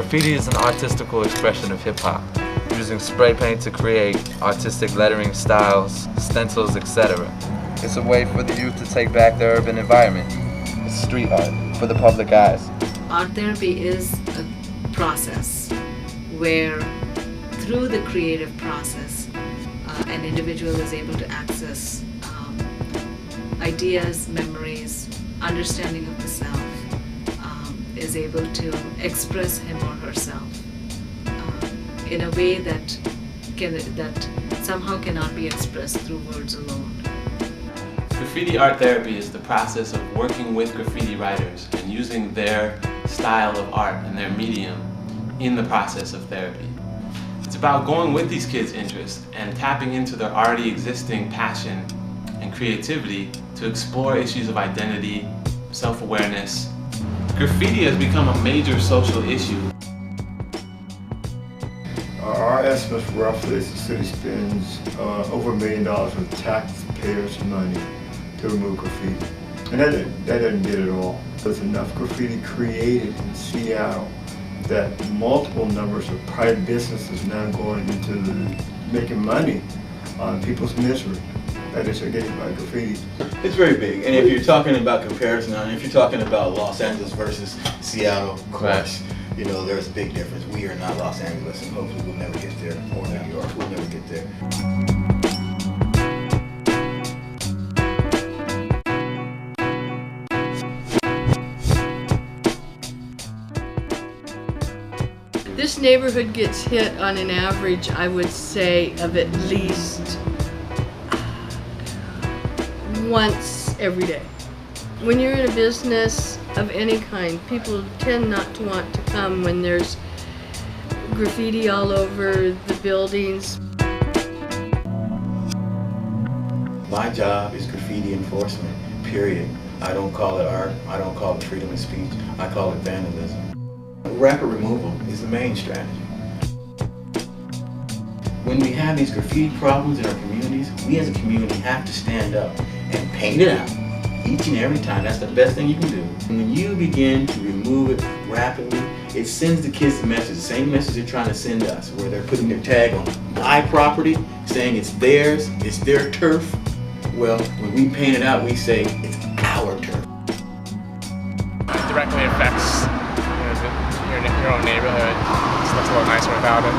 Graffiti is an artistical expression of hip-hop, using spray paint to create artistic lettering styles, stencils, etc. It's a way for the youth to take back their urban environment. It's street art for the public eyes. Art therapy is a process where, through the creative process, an individual is able to access ideas, memories, understanding of the self, is able to express him or herself in a way that somehow cannot be expressed through words alone. Graffiti art therapy is the process of working with graffiti writers and using their style of art and their medium in the process of therapy. It's about going with these kids' interests and tapping into their already existing passion and creativity to explore issues of identity, self-awareness. Graffiti has become a major social issue. Our estimates roughly is the city spends over $1 million of taxpayers' money to remove graffiti. And that doesn't get it all. There's enough graffiti created in Seattle that multiple numbers of private businesses now going into making money on people's misery that is getting by graffiti. It's very big, and if you're talking about comparison, if you're talking about Los Angeles versus Seattle, of course, you know, there's a big difference. We are not Los Angeles, and hopefully we'll never get there, or New York, we'll never get there. This neighborhood gets hit on an average, I would say, of at least once every day. When you're in a business of any kind, people tend not to want to come when there's graffiti all over the buildings. My job is graffiti enforcement, period. I don't call it art, I don't call it freedom of speech, I call it vandalism. Rapid removal is the main strategy. When we have these graffiti problems in our communities, we as a community have to stand up and paint it out each and every time. That's the best thing you can do. And when you begin to remove it rapidly, it sends the kids the message, the same message they're trying to send us, where they're putting their tag on my property, saying it's theirs, it's their turf. Well, when we paint it out, we say it's our turf. It directly affects your own neighborhood. It looks a little nicer without it.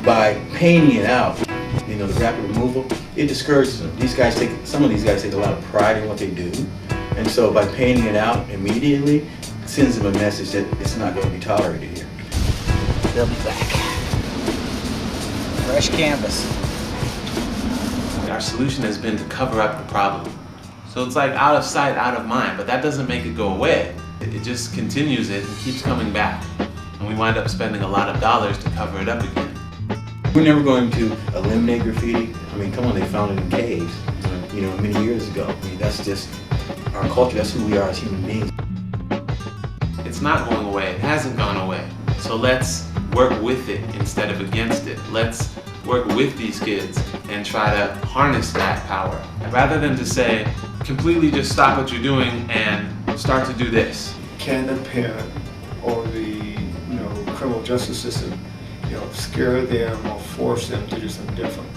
By painting it out, you know, the rapid removal, it discourages them. Some of these guys take a lot of pride in what they do, and so by painting it out immediately, it sends them a message that it's not going to be tolerated here. They'll be back. Fresh canvas. Our solution has been to cover up the problem. So it's like out of sight, out of mind, but that doesn't make it go away. It just continues it and keeps coming back. And we wind up spending a lot of dollars to cover it up again. We're never going to eliminate graffiti. I mean, come on, they found it in caves, you know, many years ago. I mean, that's just our culture, that's who we are as human beings. It's not going away, it hasn't gone away. So let's work with it instead of against it. Let's work with these kids and try to harness that power. Rather than to say, completely just stop what you're doing and start to do this. Can the parent or the criminal justice system scare them or force them to do something different?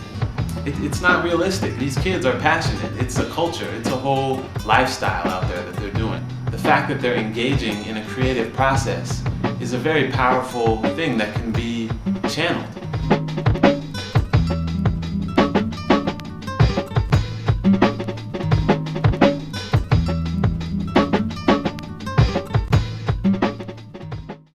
It's not realistic. These kids are passionate. It's a culture. It's a whole lifestyle out there that they're doing. The fact that they're engaging in a creative process is a very powerful thing that can be channeled.